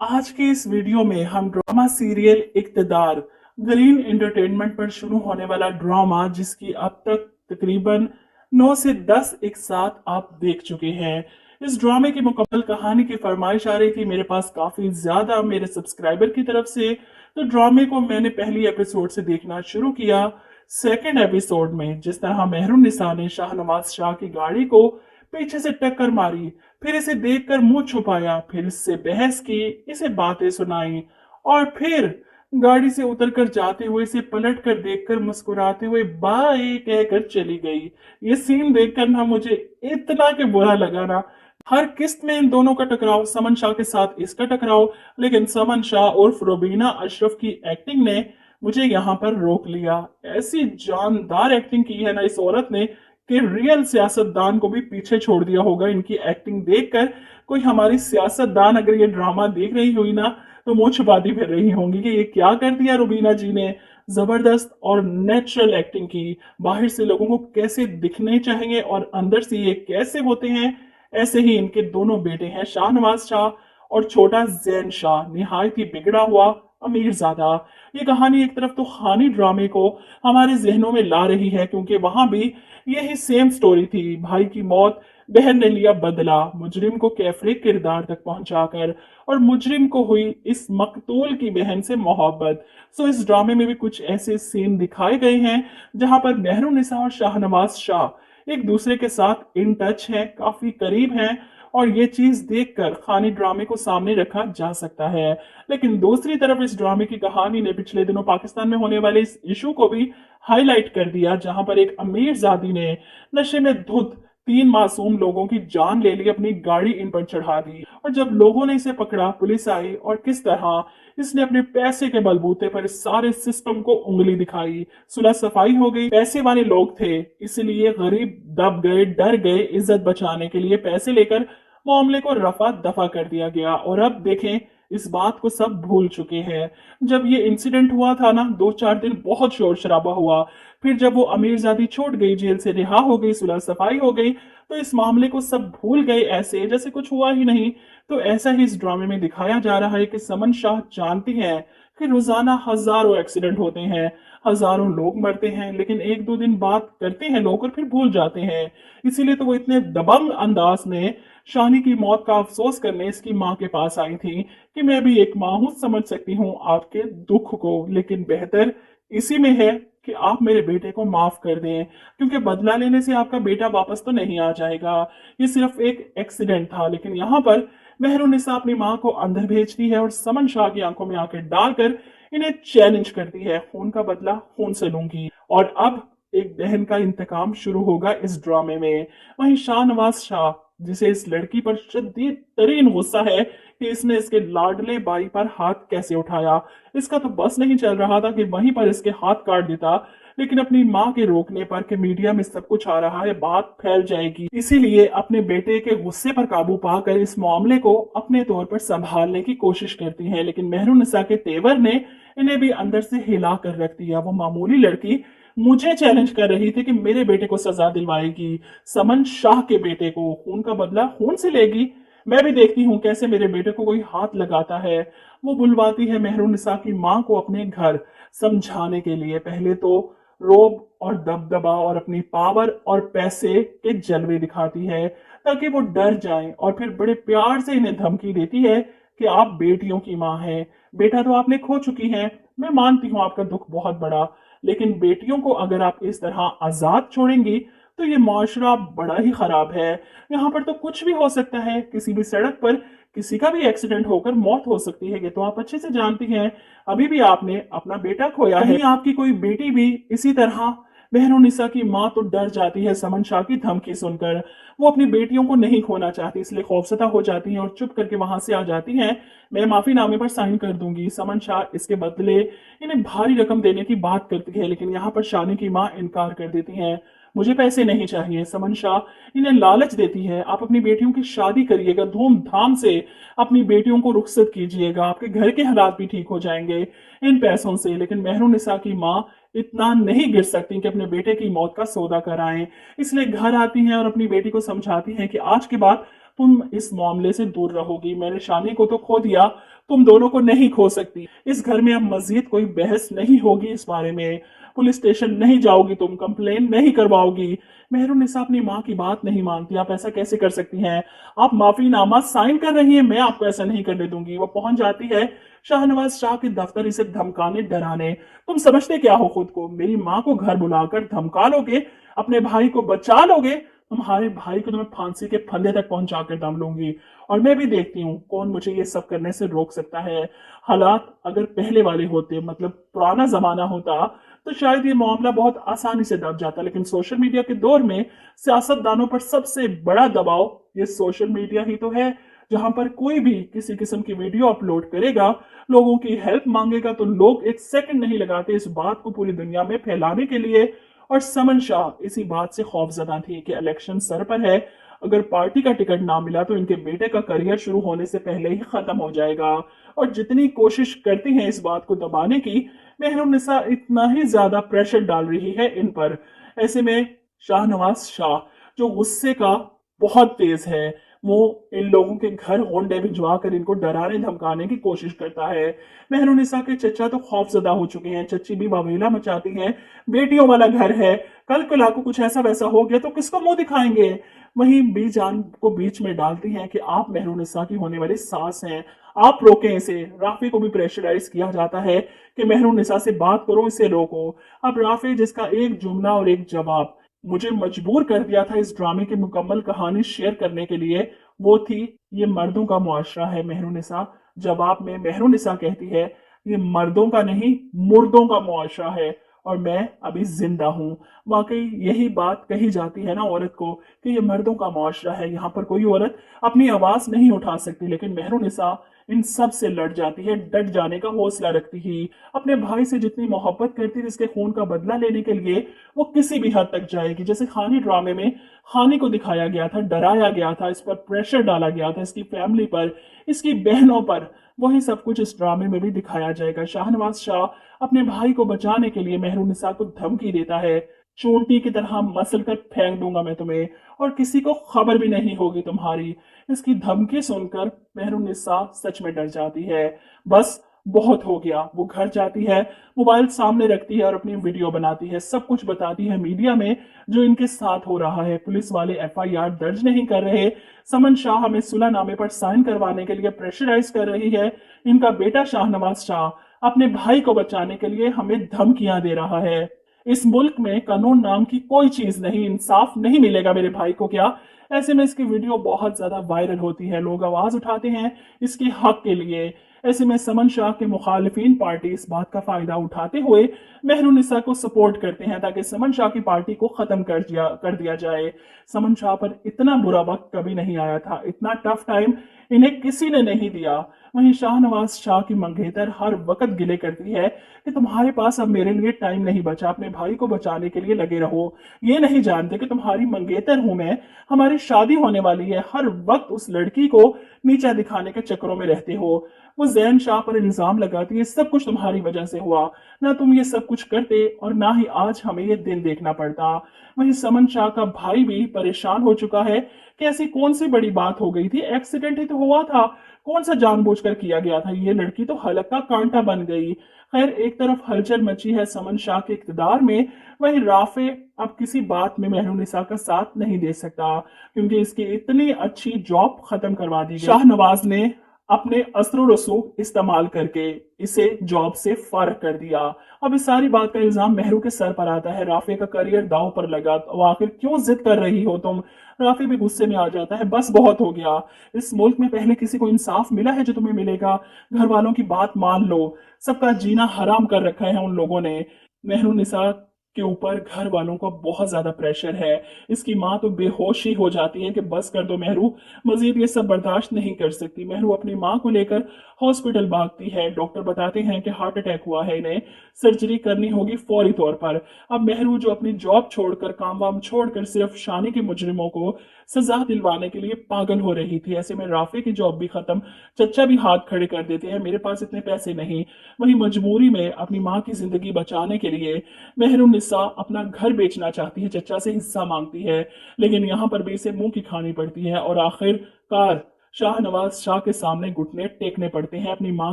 आज के इस वीडियो में हम ड्रामा सीरियल इक्तदार ग्रीन एंटरटेनमेंट पर शुरू होने वाला ड्रामा जिसकी अब तक तकरीबन 9 से 10 एक साथ आप देख चुके हैं। इस ड्रामे की मुकम्मल कहानी की फरमाइश आ रही थी मेरे पास काफी ज्यादा मेरे सब्सक्राइबर की तरफ से, तो ड्रामे को मैंने पहली एपिसोड से देखना शुरू किया। सेकेंड एपिसोड में जिस तरह मेहरुन्निसा ने शाहनवाज शाह की गाड़ी को पीछे से टक्कर मारी, फिर इसे देखकर मुंह छुपाया, फिर इससे बहस की, इसे बातें सुनाई और फिर गाड़ी से उतरकर जाते हुए इसे पलट कर देखकर मुस्कुराते हुए बाय कहकर चली गई। ये सीन देखकर ना मुझे इतना के बुरा लगा ना। हर किस्त में इन दोनों का टकराव, समन शाह के साथ इसका टकराव, लेकिन समन शाह उर्फ रुबीना अशरफ की एक्टिंग ने मुझे यहाँ पर रोक लिया। ऐसी जानदार एक्टिंग की है ना इस औरत ने कि रियल सियासतदान को भी पीछे छोड़ दिया होगा इनकी एक्टिंग देखकर। कोई हमारी सियासतदान अगर ये ड्रामा देख रही हुई ना तो मुंह छुपाती फिर रही होंगी कि ये क्या कर दिया रुबीना जी ने। जबरदस्त और नेचुरल एक्टिंग की, बाहर से लोगों को कैसे दिखने चाहिए और अंदर से ये कैसे होते हैं, ऐसे ही इनके दोनों बेटे हैं शाहनवाज शाह और छोटा जैन शाह, निहायत ही बिगड़ा हुआ अमीरजादा। ये कहानी एक तरफ तो खानी ड्रामे को हमारे जहनों में ला रही है क्योंकि वहां भी यही सेम स्टोरी थी, भाई की मौत, बहन ने लिया बदला मुजरिम को कैफरे किरदार तक पहुंचाकर, और मुजरिम को हुई इस मकतूल की बहन से मोहब्बत। सो इस ड्रामे में भी कुछ ऐसे सीन दिखाए गए हैं जहां पर मेहरुन्निसा और शाहनवाज शाह एक दूसरे के साथ इन टच हैं, काफी करीब हैं, और ये चीज देखकर खानी ड्रामे को सामने रखा जा सकता है। लेकिन दूसरी तरफ इस ड्रामे की कहानी ने पिछले दिनों पाकिस्तान में होने वाले इस इशू को भी हाईलाइट कर दिया जहां पर एक अमीरजादी ने नशे में धुत 3 मासूम लोगों की जान ले ली, अपनी गाड़ी इन पर चढ़ा दी, और जब लोगों ने इसे पकड़ा, पुलिस आई और किस तरह इसने अपने पैसे के बलबूते पर इस सारे सिस्टम को उंगली दिखाई। सुलह सफाई हो गई, पैसे वाले लोग थे इसलिए गरीब दब गए, डर गए, इज्जत बचाने के लिए पैसे लेकर मामले को रफा दफा कर दिया गया। और अब देखें इस बात को सब भूल चुके हैं। जब ये इंसिडेंट हुआ था ना, 2-4 दिन बहुत शोर शराबा हुआ, फिर जब वो अमीरजादी छूट गई, जेल से रिहा हो गई, सुलह सफाई हो गई, तो इस मामले को सब भूल गए ऐसे जैसे कुछ हुआ ही नहीं। तो ऐसा ही इस ड्रामे में दिखाया जा रहा है कि समन शाह जानती हैं कि रोजाना हजारों एक्सीडेंट होते हैं, हजारों लोग मरते हैं, लेकिन 1-2 दिन बात करते हैं लोग और फिर भूल जाते हैं। इसीलिए तो वो इतने दबंग अंदाज में शानी की मौत का अफसोस करने इसकी माँ के पास आई थी कि मैं भी एक माँ हूं, समझ सकती हूँ आपके दुख को, लेकिन बेहतर इसी में है कि आप मेरे बेटे को माफ कर दें, क्योंकि बदला लेने से आपका बेटा वापस तो नहीं आ जाएगा। ये सिर्फ एक एक्सीडेंट था। लेकिन यहाँ पर मेहरुन्निसा अपनी माँ को अंदर भेजती है और समन शाह की आंखों में आंखें डालकर इन्हें चैलेंज करती है, खून का बदला खून से लूंगी। और अब एक बहन का इंतकाम शुरू होगा इस ड्रामे में। वहीं शाहनवाज शाह, जिसे इस लड़की पर शदीद तरीन गुस्सा है कि इसने इसके लाडले भाई पर हाथ कैसे उठाया, इसका तो बस नहीं चल रहा था कि वहीं पर इसके हाथ काट देता, लेकिन अपनी माँ के रोकने पर कि मीडिया में सब कुछ आ रहा है, बात फैल जाएगी, इसीलिए अपने बेटे के गुस्से पर काबू पाकर इस मामले को अपने तौर पर संभालने की कोशिश करती है। लेकिन मेहरुन्निसा के तेवर ने इन्हें भी अंदर से हिला कर रख दिया। वो मामूली लड़की मुझे चैलेंज कर रही थी कि मेरे बेटे को सजा दिलवाएगी, समन शाह के बेटे को खून का बदला खून से लेगी। मैं भी देखती हूँ कैसे मेरे बेटे को कोई हाथ लगाता है। वो बुलवाती है मेहरुन्निसा की माँ को अपने घर समझाने के लिए। पहले तो रोब और दबदबा और अपनी पावर और पैसे के जलवे दिखाती है ताकि वो डर जाएं, और फिर बड़े प्यार से इन्हें धमकी देती है कि आप बेटियों की माँ हैं, बेटा तो आपने खो चुकी हैं, मैं मानती हूँ आपका दुख बहुत बड़ा, लेकिन बेटियों को अगर आप इस तरह आजाद छोड़ेंगी तो ये माशरा बड़ा ही खराब है। यहाँ पर तो कुछ भी हो सकता है, किसी भी सड़क पर किसी का भी एक्सीडेंट होकर मौत हो सकती है, ये तो आप अच्छे से जानती हैं। अभी भी आपने अपना बेटा खोया है, आपकी कोई बेटी भी इसी तरह। मेहरुन्निसा की माँ तो डर जाती है समन शाह की धमकी सुनकर, वो अपनी बेटियों को नहीं खोना चाहती, इसलिए खौफसदा हो जाती हैं और चुप करके वहां से आ जाती हैं। मैं माफीनामे पर साइन कर दूंगी, समन शाह इसके बदले इन्हें भारी रकम देने की बात करती है, लेकिन यहाँ पर शानी की माँ इनकार कर देती है। मुझे पैसे नहीं चाहिए, समन शाह इन्हें लालच देती है, आप अपनी बेटियों की शादी करिएगा, धूमधाम से अपनी बेटियों को रुखसत कीजिएगा, आपके घर के हालात भी ठीक हो जाएंगे इन पैसों से। लेकिन मेहरुन्निसा की माँ इतना नहीं गिर सकती कि अपने बेटे की मौत का सौदा कराएं, इसलिए घर आती हैं और अपनी बेटी को समझाती हैं कि आज के बाद तुम इस मामले से दूर रहोगी, मैंने शानी को तो खो दिया, तुम दोनों को नहीं खो सकती। इस घर में अब मजीद कोई बहस नहीं होगी इस बारे में। पुलिस स्टेशन नहीं जाओगी, तुम कंप्लेन नहीं करवाओगी। मेहरुन्निसा अपनी माँ की बात नहीं मानती। आप ऐसा कैसे कर सकती हैं? आप माफीनामा साइन कर रही हैं, मैं आपको ऐसा नहीं करने दूंगी। वो पहुंच जाती है शाहनवाज शाह के दफ्तर, इसे धमकाने डराने। तुम समझते क्या हो खुद को? मेरी माँ को घर बुलाकर धमका लोगे, अपने भाई को बचा लोगे? तुम्हारे भाई को तो मैं फांसी के फंदे तक पहुंचाकर दम लूंगी, और मैं भी देखती हूँ कौन मुझे ये सब करने से रोक सकता है। हालात अगर पहले वाले होते, मतलब पुराना जमाना होता, तो शायद ये मामला बहुत आसानी से दब जाता। लेकिन सोशल मीडिया के दौर में सियासतदानों पर सबसे बड़ा दबाव ये सोशल मीडिया ही तो है, जहां पर कोई भी किसी किस्म की वीडियो अपलोड करेगा, लोगों की हेल्प मांगेगा, तो लोग एक सेकंड नहीं लगाते इस बात को पूरी दुनिया में फैलाने के लिए। और समन शाह इसी बात से खौफजदा थी कि इलेक्शन सर पर है, अगर पार्टी का टिकट ना मिला तो इनके बेटे का करियर शुरू होने से पहले ही खत्म हो जाएगा। और जितनी कोशिश करती हैं इस बात को दबाने की, मेहरुन्निसा इतना ही ज्यादा प्रेशर डाल रही है इन पर। ऐसे में शाहनवाज शाह, जो गुस्से का बहुत तेज है, वो इन लोगों के घर होंडे भिजवा कर इनको डराने धमकाने की कोशिश करता है। मेहरुन्निसा के चचा तो खौफजदा हो चुके हैं, चची भी वावेला मचाती हैं, बेटियों वाला घर है, कल को लाको कुछ ऐसा वैसा हो गया तो किसको मुंह दिखाएंगे। वहीं बीजान को बीच में डालती हैं कि आप मेहरुन्निसा की होने वाली सास हैं, आप रोकें इसे। राफी को भी प्रेशराइज किया जाता है कि मेहरुन्निसा से बात करो, इसे रोको। अब राफी, जिसका एक जुमला और एक जवाब मुझे मजबूर कर दिया था इस ड्रामे की मुकम्मल कहानी शेयर करने के लिए, वो थी ये मर्दों का मुआशरा है मेहरुन्निसा। जवाब में मेहरुन्निसा कहती है ये मर्दों का नहीं, मुर्दों का मुआशरा है, और मैं अभी जिंदा हूं। वाकई यही बात कही जाती है ना औरत को कि ये मर्दों का मुआशरा है, यहाँ पर कोई औरत अपनी आवाज नहीं उठा सकती। लेकिन मेहरुन्निसा इन सब से लड़ जाती है, डट जाने का हौसला रखती ही। अपने भाई से जितनी मोहब्बत करती थी, इसके खून का बदला लेने के लिए वो किसी भी हद तक जाएगी। जैसे खानी ड्रामे में खानी को दिखाया गया था, डराया गया था, इस पर प्रेशर डाला गया था, इसकी फैमिली पर, इसकी बहनों पर, वही सब कुछ इस ड्रामे में भी दिखाया जाएगा। शाहनवाज शाह अपने भाई को बचाने के लिए मेहरुन्निसा को धमकी देता है, चोटी की तरह मसल कर फेंक दूंगा मैं तुम्हें, और किसी को खबर भी नहीं होगी तुम्हारी। इसकी धमकी सुनकर मेहरुन्निसा सच में डर जाती है। बस बहुत हो गया। वो घर जाती है, मोबाइल सामने रखती है और अपनी वीडियो बनाती है, सब कुछ बताती है मीडिया में जो इनके साथ हो रहा है। पुलिस वाले एफआईआर दर्ज नहीं कर रहे, समन शाह हमें सुलहनामे पर साइन करवाने के लिए प्रेशराइज कर रही है, इनका बेटा शाहनवाज शाह अपने भाई को बचाने के लिए हमें धमकियां दे रहा है। इस मुल्क में कानून नाम की कोई चीज नहीं, इंसाफ नहीं मिलेगा मेरे भाई को क्या। ऐसे में इसकी वीडियो बहुत ज्यादा वायरल होती है, लोग आवाज उठाते हैं इसके हक के लिए। ऐसे में समन शाह के मुखालिफिन पार्टी इस बात का फायदा उठाते हुए मेहरुन्निसा को सपोर्ट करते हैं ताकि समन शाह की पार्टी को खत्म कर दिया जाए। समन शाह पर इतना बुरा वक्त कभी नहीं आया था, इतना टफ टाइम इन्हें किसी ने नहीं दिया। वहीं शाहनवाज शाह की मंगेतर हर वक्त गिले करती है कि तुम्हारे पास अब मेरे लिए टाइम नहीं बचा, अपने भाई को बचाने के लिए लगे रहो। ये नहीं जानते कि तुम्हारी मंगेतर हूं मैं, हमारी शादी होने वाली है, हर वक्त उस लड़की को नीचा दिखाने के चक्करों में रहते हो। वो जैन शाह पर इल्जाम लगाती है सब कुछ तुम्हारी वजह से हुआ, ना तुम ये सब कुछ करते और ना ही आज हमें ये दिन देखना पड़ता। वहीं समन शाह का भाई भी परेशान हो चुका है कि ऐसी कौन सी बड़ी बात हो गई थी, एक्सीडेंट ही तो हुआ था, कौन सा जानबूझकर किया गया था, ये लड़की तो हलक का कांटा बन गई। खैर, एक तरफ हलचल मची है समन शाह के इक्तदार में, वहीं राफे अब किसी बात में मेहरुन्निसा का साथ नहीं दे सकता क्योंकि इसकी इतनी अच्छी जॉब खत्म करवा दी गई। शाहनवाज ने अपने असर रसूख इस्तेमाल करके इसे जॉब से फारिग कर दिया। अब इस सारी बात का इल्जाम मेहरू के सर पर आता है, राफे का करियर दांव पर लगा, तो आखिर क्यों जिद कर रही हो तुम। राफे भी गुस्से में आ जाता है, बस बहुत हो गया, इस मुल्क में पहले किसी को इंसाफ मिला है जो तुम्हें मिलेगा, घर वालों की बात मान लो, सबका जीना हराम कर रखा है उन लोगों ने। मेहरुन्निसा के ऊपर घर वालों का बहुत ज्यादा प्रेशर है, इसकी माँ तो बेहोश ही हो जाती है कि बस कर दो मेहरू, मजीद ये सब बर्दाश्त नहीं कर सकती। मेहरू अपनी माँ को लेकर हॉस्पिटल भागती है, डॉक्टर बताते हैं कि हार्ट अटैक हुआ है, इन्हें सर्जरी करनी होगी फौरी तौर पर। अब मेहरू जो अपनी जॉब छोड़कर, काम वाम छोड़कर सिर्फ शानी के मुजरिमों को सजा दिलवाने के लिए पागल हो रही थी। ऐसे में राफे की जॉब भी खत्म, चचा भी हाथ खड़े कर देते हैं, मेरे पास इतने पैसे नहीं। वही मजबूरी में अपनी माँ की जिंदगी बचाने के लिए मेहरुन्निसा अपना घर बेचना चाहती है, चचा से हिस्सा मांगती है, लेकिन यहाँ पर भी इसे मुंह की खानी पड़ती है और आखिरकार शाहनवाज शाह के सामने घुटने टेकने पड़ते हैं अपनी मां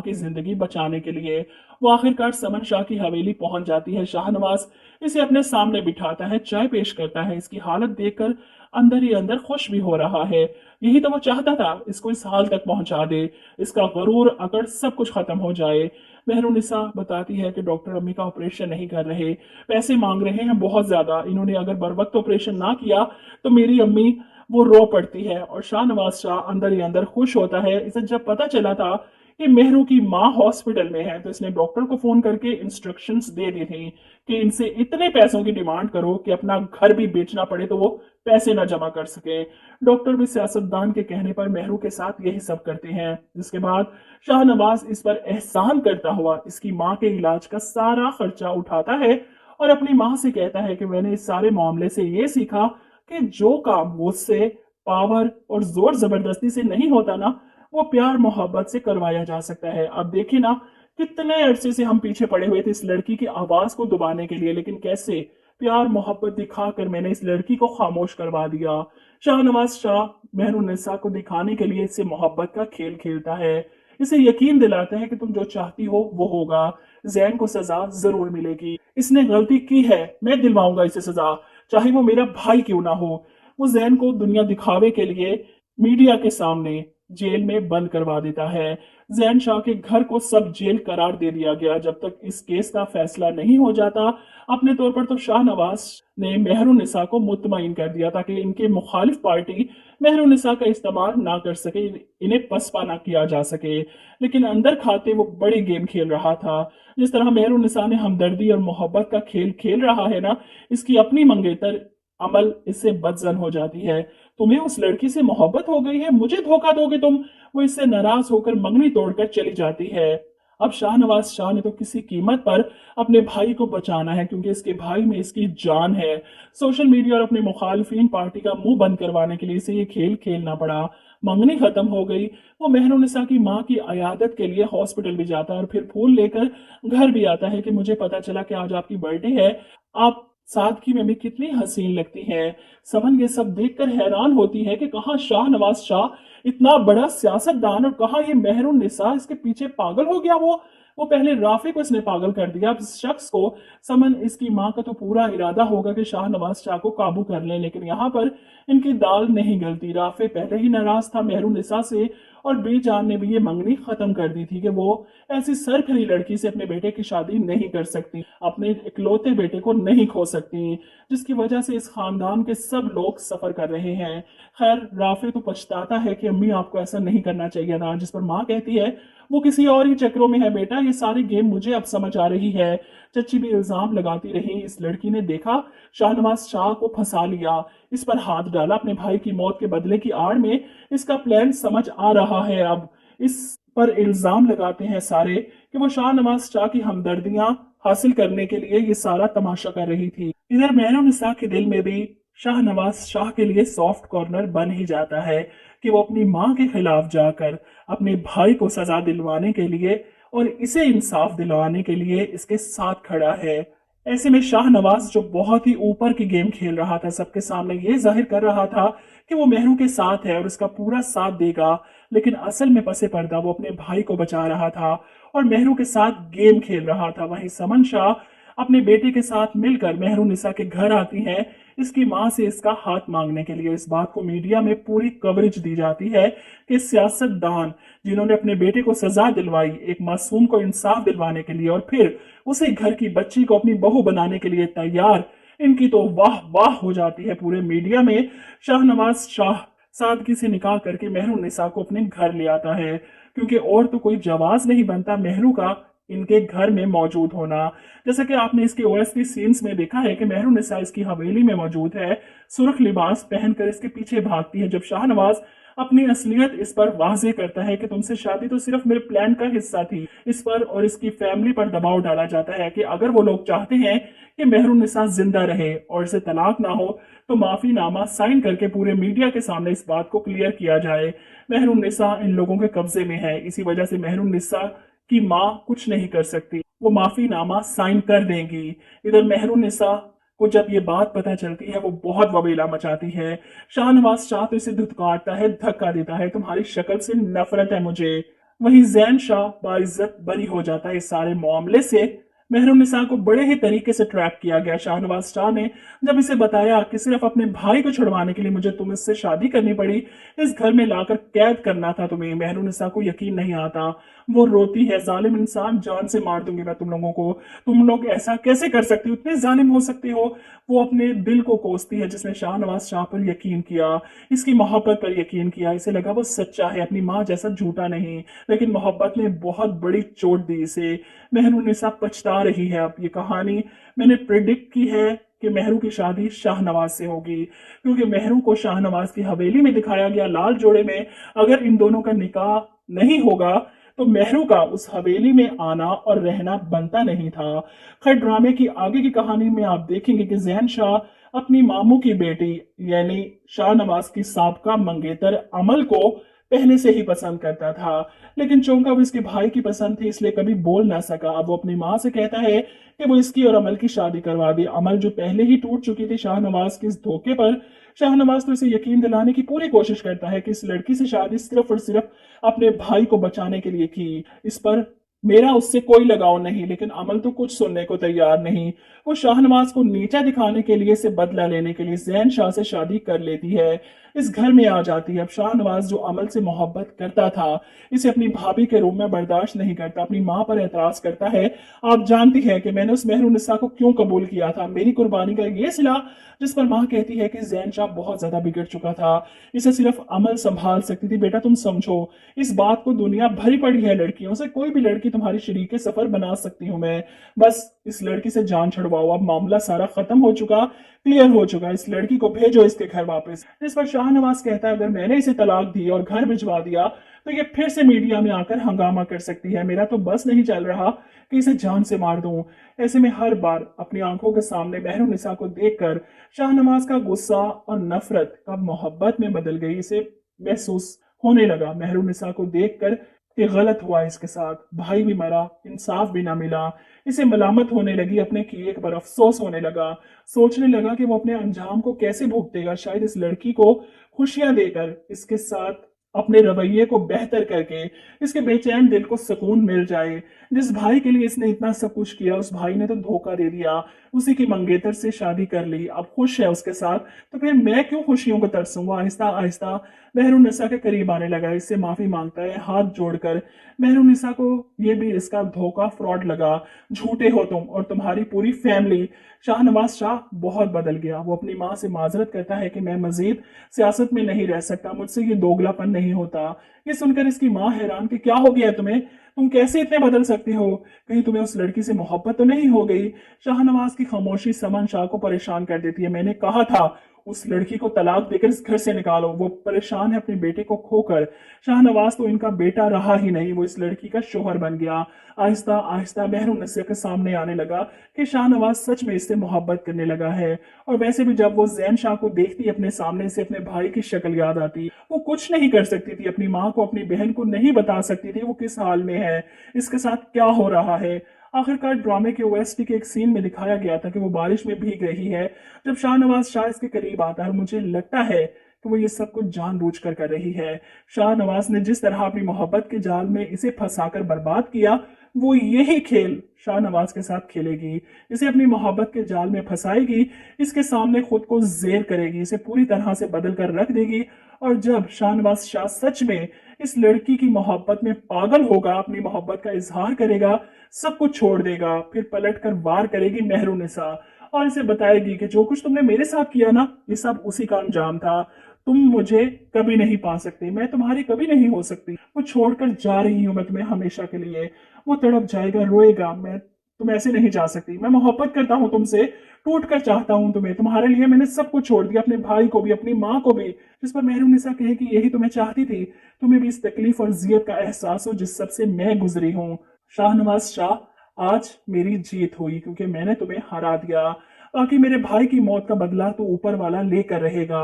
की जिंदगी बचाने के लिए। वो आखिरकार समन शाह की हवेली पहुंच जाती है। शाहनवाज इसे अपने सामने बिठाता है, चाय पेश करता है। इसकी हालत देखकर अंदर ही अंदर खुश भी हो रहा है। यही तो वो चाहता था, इसको इस हाल तक पहुंचा दे, इसका गरूर अकड़ सब कुछ खत्म हो जाए। मेहरुनिसा बताती है कि डॉक्टर अम्मी का ऑपरेशन नहीं कर रहे, पैसे मांग रहे हैं बहुत ज्यादा। इन्होंने अगर बर वक्त ऑपरेशन ना किया तो मेरी अम्मी वो रो पड़ती है। और शाहनवाज शाह अंदर ही अंदर खुश होता है। इसे जब पता चला था कि मेहरू की माँ हॉस्पिटल में है तो इसने डॉक्टर को फोन करके इंस्ट्रक्शंस दे दी थी कि इनसे इतने पैसों की डिमांड करो कि अपना घर भी बेचना पड़े तो वो पैसे ना जमा कर सके। डॉक्टर भी सियासतदान के कहने पर मेहरू के साथ यही सब करते हैं। जिसके बाद शाहनवाज इस पर एहसान करता हुआ इसकी माँ के इलाज का सारा खर्चा उठाता है और अपनी माँ से कहता है कि मैंने इस सारे मामले से ये सीखा कि जो काम मुझसे पावर और जोर जबरदस्ती से नहीं होता ना, वो प्यार मोहब्बत से करवाया जा सकता है। अब देखिए ना, कितने अरसे से हम पीछे पड़े हुए थे इस लड़की की आवाज को दबाने के लिए, लेकिन कैसे प्यार मोहब्बत दिखाकर मैंने इस लड़की को खामोश करवा दिया। शाहनवाज शाह मेहरुन्निसा को दिखाने के लिए इससे मोहब्बत का खेल खेलता है, इसे यकीन दिलाता है कि तुम जो चाहती हो वो होगा, जैन को सजा जरूर मिलेगी, इसने गलती की है, मैं दिलवाऊंगा इसे सजा, चाहे वो मेरा भाई क्यों ना हो। वो जैन को दुनिया दिखावे के लिए मीडिया के सामने जेल में बंद करवा देता है। जैन शाह के घर को सब जेल करार दे दिया गया जब तक इस केस का फैसला नहीं हो जाता। अपने तौर पर तो शाहनवाज ने मेहरुन्निसा को मुतमईन कर दिया ताकि इनके मुखालिफ पार्टी मेहरुन्निसा का इस्तेमाल ना कर सके, इन्हें पसपा ना किया जा सके। लेकिन अंदर खाते वो बड़ी गेम खेल रहा था। जिस तरह मेहरुन्निसा ने हमदर्दी और मोहब्बत का खेल खेल रहा है ना, इसकी अपनी मंगेतर अमल इससे बदजन हो जाती है। तुम्हें उस लड़की से मोहब्बत हो गई है, मुझे धोखा दोगे तुम। वो इससे नाराज होकर मंगनी तोड़कर चली जाती है। अब शाहनवाज शाह ने तो किसी कीमत पर अपने भाई को बचाना है क्योंकि इसके भाई में इसकी जान है। सोशल मीडिया और अपने मुखालिफिन पार्टी का मुंह बंद करवाने के लिए इसे ये खेल खेलना पड़ा। मंगनी खत्म हो गई। वो मेहरुन्निसा की माँ की अयादत के लिए हॉस्पिटल भी जाता है और फिर फूल लेकर घर भी आता है कि मुझे पता चला कि आज आपकी बर्थडे है, आप सादगी में भी कितनी हसीन लगती है। समन ये सब देखकर हैरान होती है कि कहाँ शाहनवाज शाह इतना बड़ा सियासतदान और कहाँ ये मेहरुन्निसा इसके पीछे पागल हो गया। वो पहले राफे को इसने पागल कर दिया, अब इस शख्स को। समन इसकी माँ का तो पूरा इरादा होगा कि शाहनवाज शाह को काबू कर ले, लेकिन यहाँ पर इनकी दाल नहीं गलती। राफे पहले ही नाराज था मेहरुन्निसा से और बेजान ने भी ये मंगनी खत्म कर दी थी कि वो ऐसी सरखरी लड़की से अपने बेटे की शादी नहीं कर सकती, अपने इकलौते बेटे को नहीं खो सकती, जिसकी वजह से इस खानदान के सब लोग सफर कर रहे हैं। खैर, राफे तो पछताता है कि अम्मी आपको ऐसा नहीं करना चाहिए था, जिस पर माँ कहती है वो किसी और ही चक्रों में है बेटा, ये सारी गेम मुझे अब समझ आ रही है। चच्ची भी इल्जाम लगाती रही, इस लड़की ने देखा शाहनवाज शाह को फंसा लिया, इस पर हाथ डाला अपने भाई की मौत के बदले की आड़ में, इसका प्लान समझ आ रहा है। अब इस पर इल्जाम लगाते हैं सारे कि वो शाहनवाज शाह की हमदर्दियां हासिल करने के लिए ये सारा तमाशा कर रही थी। इधर मेहरुन्निसा के दिल में भी शाहनवाज शाह के लिए सॉफ्ट कॉर्नर बन ही जाता है कि वो अपनी माँ के खिलाफ जाकर अपने भाई को सजा दिलवाने के लिए और इसे इंसाफ दिलवाने के लिए इसके साथ खड़ा है। ऐसे में शाहनवाज जो बहुत ही ऊपर की गेम खेल रहा था, सबके सामने ये जाहिर कर रहा था कि वो मेहरू के साथ है और उसका पूरा साथ देगा, लेकिन असल में पसे पर्दा वो अपने भाई को बचा रहा था और मेहरू के साथ गेम खेल रहा था। वहीं समन शाह अपने बेटे के साथ मिलकर मेहरुन्निसा के घर आती है इसकी मां से इसका हाथ मांगने के लिए। इस बात को मीडिया में पूरी कवरेज दी जाती है कि सियासतदान जिन्होंने अपने बेटे को सजा दिलवाई, एक मासूम को इंसाफ दिलवाने के लिए और फिर उसे घर की बच्ची को अपनी बहू बनाने के लिए तैयार, इनकी तो वाह वाह हो जाती है पूरे मीडिया में। शाहनवाज शाह सादगी से निकाह करके मेहरुन्निसा को अपने घर ले आता है क्योंकि और तो कोई जवाब नहीं बनता मेहरू का इनके घर में मौजूद होना। जैसा कि आपने इसके ओएसटी सीन्स में देखा है कि मेहरुन्निसा इसकी हवेली में मौजूद है, सुर्ख लिबास पहनकर इसके पीछे भागती है। जब शाहनवाज अपनी असलियत इस पर वाजे करता है कि तुमसे शादी तो सिर्फ मेरे प्लान का हिस्सा थी, इस पर और इसकी फैमिली पर दबाव डाला जाता है कि अगर वो लोग चाहते हैं कि मेहरुन्निसा जिंदा रहे और इसे तलाक ना हो तो माफीनामा साइन करके पूरे मीडिया के सामने इस बात को क्लियर किया जाए। मेहरुन्निसा इन लोगों के कब्जे में है, इसी वजह से मेहरुन्निसा की माँ कुछ नहीं कर सकती, वो माफीनामा साइन कर देंगी। इधर मेहरुन्निसा को जब ये बात पता चलती है वो बहुत वबेला मचाती है। शाहनवाज शाह तो इसे धुतकारता है, धक्का देता है, तुम्हारी शक्ल से नफरत है मुझे। वहीं जैन शाह बाइज्जत बरी हो जाता है इस सारे मामले से। मेहरुन्निसा को बड़े ही तरीके से ट्रैप किया गया। शाहनवाज शाह ने जब इसे बताया कि सिर्फ अपने भाई को छुड़वाने के लिए मुझे तुमसे शादी करनी पड़ी, इस घर में लाकर कैद करना था तुम्हें, मेहरुन्निसा को यकीन नहीं आता। वो रोती है, जालिम इंसान, जान से मार दूंगी मैं तुम लोगों को, तुम लोग ऐसा कैसे कर सकते हो, इतने जालिम हो सकते हो। वो अपने दिल को कोसती है जिसने शाहनवाज शाह पर यकीन किया, इसकी मोहब्बत पर यकीन किया, इसे लगा वो सच्चा है, अपनी माँ जैसा झूठा नहीं। लेकिन मोहब्बत ने बहुत बड़ी चोट दी इसे। मेहरुन्निसा पछता रही है। अब ये कहानी मैंने प्रिडिक्ट की है कि मेहरू की शादी शाहनवाज से होगी, क्योंकि मेहरू को शाहनवाज की हवेली में दिखाया गया लाल जोड़े में। अगर इन दोनों का निकाह नहीं होगा तो मेहरू का उस हवेली में आना और रहना बनता नहीं था। खैर, ड्रामे की आगे की कहानी में आप देखेंगे कि जैन शाह अपनी मामू की बेटी यानी शाहनवाज की साबका मंगेतर अमल को पहले से ही पसंद करता था, लेकिन चूंकि वो इसके भाई की पसंद थी इसलिए कभी बोल ना सका। अब वो अपनी माँ से कहता है कि वो इसकी और अमल की शादी करवा दे। अमल जो पहले ही टूट चुकी थी शाहनवाज के इस धोखे पर, शाहनवाज तो इसे यकीन दिलाने की पूरी कोशिश करता है कि इस लड़की से शादी सिर्फ और सिर्फ अपने भाई को बचाने के लिए की, इस पर मेरा उससे कोई लगाव नहीं। लेकिन अमल तो कुछ सुनने को तैयार नहीं। वो शाहनवाज को नीचा दिखाने के लिए, इसे बदला लेने के लिए जैन शाह से शादी कर लेती है, इस घर में आ जाती है। अब शाहनवाज जो अमल से मोहब्बत करता था, इसे अपनी भाभी के रूम में बर्दाश्त नहीं करता, अपनी माँ पर एतराज करता है। आप जानती है कि मैंने उस मेहरुन्निसा को क्यों कबूल किया था, मेरी कुर्बानी का ये सिला। जिस पर माँ कहती है कि जैन शाह बहुत ज्यादा बिगड़ चुका था, इसे सिर्फ अमल संभाल सकती थी। बेटा तुम समझो, इस बात को दुनिया भरी पड़ी है लड़कियों से, कोई भी लड़की तुम्हारी शरीके सफर बना सकती हूँ मैं, बस इस लड़की से जान छुड़वाओ। अब मामला सारा खत्म हो चुका, क्लियर हो चुका, इस लड़की को भेजो इसके घर वापस। जिस पर शाहनवाज कहता है अगर मैंने इसे तलाक दी और घर भिजवा दिया तो ये फिर से मीडिया में आकर हंगामा कर सकती है, मेरा तो बस नहीं चल रहा कि इसे जान से मार दूं। ऐसे में हर बार अपनी आंखों के सामने मेहरुन्निसा को देखकर शाहनवाज का गुस्सा और नफरत कब मोहब्बत में बदल गई, इसे महसूस होने लगा मेहरुन्निसा को देखकर कि गलत हुआ इसके साथ, भाई भी मरा, इंसाफ भी ना मिला। इसे मलामत होने लगी, अपने किए पर अफसोस होने लगा, सोचने लगा कि वो अपने अंजाम को कैसे भुगतेगा। शायद इस लड़की को खुशियां देकर, इसके साथ अपने रवैये को बेहतर करके इसके बेचैन दिल को सुकून मिल जाए। जिस भाई के लिए इसने इतना सब कुछ किया, उस भाई ने तो धोखा दे दिया, उसी की मंगेतर से शादी कर ली, अब खुश है उसके साथ, तो फिर मैं क्यों खुशियों को तरसूंगा। आहिस्ता आहिस्ता मेहरुन्निसा के करीब आने लगा, इससे माफी मांगता है हाथ जोड़कर। मेहरुन्निसा को ये भी इसका धोखा, फ्रॉड लगा, झूठे हो तुम और तुम्हारी पूरी फैमिली। शाहनवाज शाह बहुत बदल गया। वो अपनी माँ से माजरत करता है कि मैं मजीद सियासत में नहीं रह सकता, मुझसे ये दोगलापन नहीं होता। ये सुनकर इसकी माँ हैरान कि क्या हो गया है तुम्हें, तुम कैसे इतने बदल सकते हो, कहीं तुम्हें उस लड़की से मोहब्बत तो नहीं हो गई। शाहनवाज की खामोशी समन शाह को परेशान कर देती है। मैंने कहा था उस लड़की को तलाक देकर इस घर से निकालो, वो परेशान है अपने बेटे को खोकर। शाहनवाज तो इनका बेटा रहा ही नहीं, वो इस लड़की का शोहर बन गया। आहिस्ता आहिस्ता मेहरुन्निसा के सामने आने लगा कि शाहनवाज सच में इससे मोहब्बत करने लगा है। और वैसे भी जब वो जैन शाह को देखती अपने सामने से, अपने भाई की शक्ल याद आती। वो कुछ नहीं कर सकती थी, अपनी माँ को, अपनी बहन को नहीं बता सकती थी वो किस हाल में है, इसके साथ क्या हो रहा है। आखिरकार ड्रामे के ओएसटी के एक सीन में दिखाया गया था कि वो बारिश में भीग रही है जब शाहनवाज शाह इसके करीब आता है। मुझे लगता है कि वो ये सब कुछ जानबूझकर कर रही है। शाहनवाज ने जिस तरह अपनी मोहब्बत के जाल में इसे फंसाकर बर्बाद किया, वो यही खेल शाहनवाज के साथ खेलेगी, इसे अपनी मोहब्बत के जाल में फंसाएगी, इसके सामने खुद को जेर करेगी, इसे पूरी तरह से बदल कर रख देगी। और जब शाहनवाज शाह सच में इस लड़की की मोहब्बत में पागल होगा, अपनी मोहब्बत का इजहार करेगा, सब कुछ छोड़ देगा, फिर पलट कर वार करेगी मेहरुन्निसा और इसे बताएगी कि जो कुछ तुमने मेरे साथ किया ना, ये सब उसी का अंजाम था। तुम मुझे कभी नहीं पा सकते, मैं तुम्हारी कभी नहीं हो सकती, वो छोड़कर जा रही हूं मैं तुम्हें हमेशा के लिए। वो तड़प जाएगा, रोएगा, मैं तुम ऐसे नहीं जा सकती, मैं मोहब्बत करता हूं तुमसे, टूट कर चाहता हूं तुम्हें, तुम्हारे लिए मैंने सब कुछ छोड़ दिया, अपने भाई को भी, अपनी माँ को भी। जिस पर मेहरुन्निसा कहे कि यही तुम्हें चाहती थी, तुम्हें भी इस तकलीफ और जियत का एहसास हो जिस सबसे मैं गुजरी हूँ। शाहनवाज शाह, आज मेरी जीत हुई क्योंकि मैंने तुम्हें हरा दिया, बाकी मेरे भाई की मौत का बदला तो ऊपर वाला लेकर रहेगा।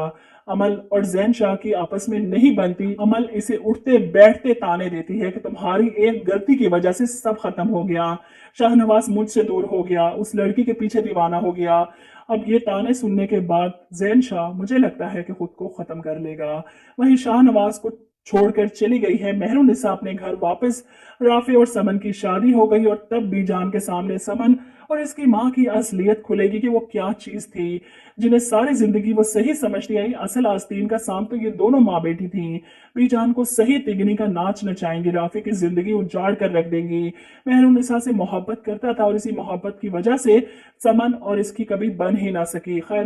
अमल और जैन शाह की आपस में नहीं बनती। अमल इसे उठते बैठते ताने देती है कि तुम्हारी एक गलती की वजह से सब खत्म हो गया, शाहनवाज मुझसे दूर हो गया, उस लड़की के पीछे दीवाना हो गया। अब ये ताने सुनने के बाद जैन शाह मुझे लगता है कि खुद को खत्म कर लेगा। वहीं शाहनवाज को छोड़कर चली गई है मेहरुन्निसा अपने घर वापस। राफी और समन की शादी हो गई और तब बीजान के सामने समन और इसकी माँ की असलियत खुलेगी कि वो क्या चीज थी जिन्हें सारी जिंदगी वो सही समझती आई। असल आस्तीन का साम तो ये दोनों माँ बेटी थी। बीजान को सही तिगनी का नाच नचाएंगी, राफी की जिंदगी उजाड़ कर रख देंगी। मेहरुन्निसा से मोहब्बत करता था और इसी मोहब्बत की वजह से समन और इसकी कभी बन ही ना सकी। खैर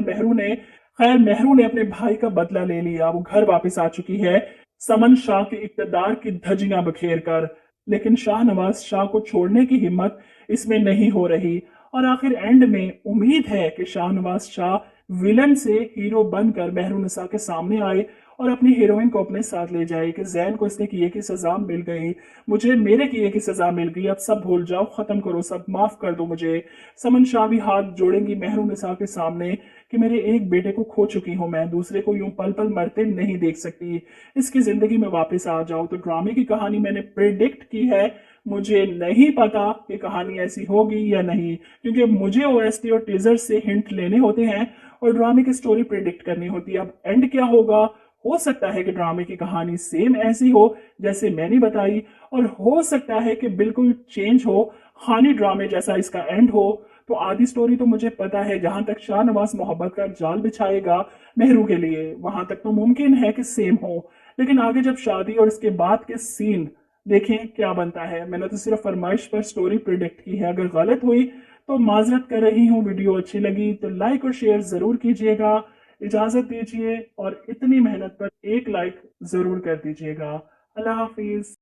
मेहरू ने अपने भाई का बदला ले लिया, वो घर वापस आ चुकी है समन शाह के इक्तदार की धज्जियां बखेर कर। लेकिन शाहनवाज शाह को छोड़ने की हिम्मत इसमें नहीं हो रही और आखिर एंड में उम्मीद है कि शाहनवाज शाह विलन से हीरो बनकर मेहरुन्निसा के सामने आए और अपनी हीरोइन को अपने साथ ले जाए कि जैन को इसने किए की सजा मिल गई, मुझे मेरे किए की सजा मिल गई, अब सब भूल जाओ, खत्म करो सब, माफ कर दो मुझे। समन शाह भी हाथ जोड़ेंगी मेहरुन्निसा के सामने कि मेरे एक बेटे को खो चुकी हूं मैं, दूसरे को यूं पल पल मरते नहीं देख सकती, इसकी जिंदगी में वापस आ जाओ। तो ड्रामे की कहानी मैंने प्रेडिक्ट की है, मुझे नहीं पता कि कहानी ऐसी होगी या नहीं, क्योंकि मुझे ओएसटी और टीजर से हिंट लेने होते हैं और ड्रामे की स्टोरी प्रेडिक्ट करनी होती है। अब एंड क्या होगा, हो सकता है कि ड्रामे की कहानी सेम ऐसी हो जैसे मैंने बताई, और हो सकता है कि बिल्कुल चेंज हो, खानी ड्रामे जैसा इसका एंड हो। तो आधी स्टोरी तो मुझे पता है, जहां तक शाहनवाज मोहब्बत का जाल बिछाएगा मेहरू के लिए, वहां तक तो मुमकिन है कि सेम हो। लेकिन आगे जब शादी और इसके बाद के सीन देखें क्या बनता है। मैंने तो सिर्फ फरमाइश पर स्टोरी प्रिडिक्ट की है, अगर गलत हुई तो माजरत कर रही हूँ। वीडियो अच्छी लगी तो लाइक और शेयर जरूर कीजिएगा, इजाजत दीजिए और इतनी मेहनत पर एक लाइक जरूर कर दीजिएगा। अल्लाह हाफिज।